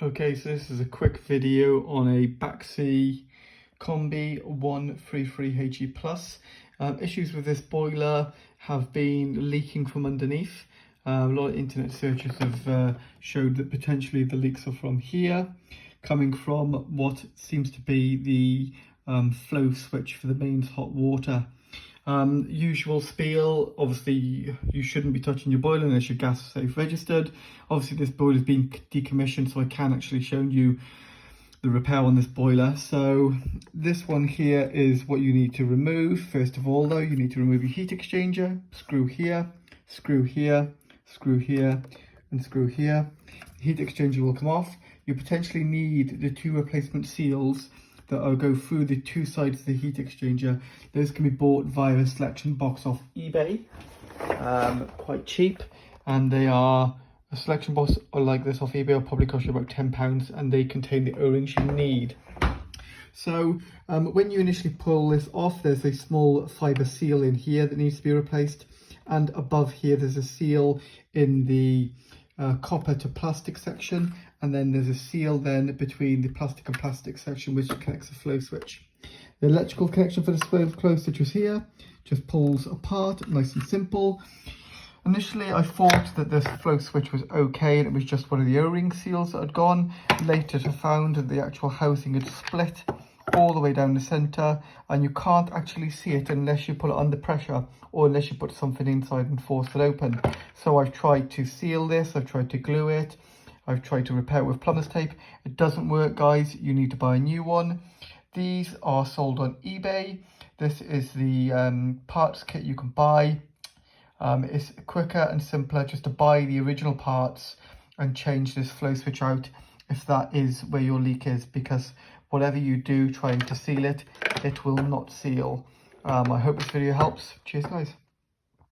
Okay, so this is a quick video on a BAXI Combi 133HE Plus. Issues with this boiler have been leaking from underneath. A lot of internet searches have showed that potentially the leaks are from here, coming from what seems to be the flow switch for the mains hot water. Usual spiel, obviously you shouldn't be touching your boiler unless your gas is safe registered. Obviously this boiler is being decommissioned, so I can actually show you the repair on this boiler. So this one here is what you need to remove. First of all though, you need to remove your heat exchanger. Screw here, screw here, screw here, and screw here. The heat exchanger will come off. You potentially need the two replacement seals that will go through the two sides of the heat exchanger. Those can be bought via a selection box off eBay, quite cheap, and they are a selection box like this off eBay will probably cost you about £10, and they contain the O-rings you need. So when you initially pull this off, there's a small fibre seal in here that needs to be replaced, and above here there's a seal in the copper to plastic section, and then there's a seal then between the plastic and plastic section which connects the flow switch. The electrical connection for the flow switch is here, just pulls apart, nice and simple. Initially I thought that this flow switch was okay and it was just one of the O-ring seals that had gone. Later I found that the actual housing had split all the way down the centre, and you can't actually see it unless you put it under pressure or unless you put something inside and force it open. So I've tried to seal this, I've tried to glue it, I've tried to repair it with plumber's tape. It doesn't work, guys. You need to buy a new one. These are sold on eBay. This is the parts kit you can buy. It's quicker and simpler just to buy the original parts and change this flow switch out if that is where your leak is, because whatever you do trying to seal it, it will not seal. I hope this video helps. Cheers, guys.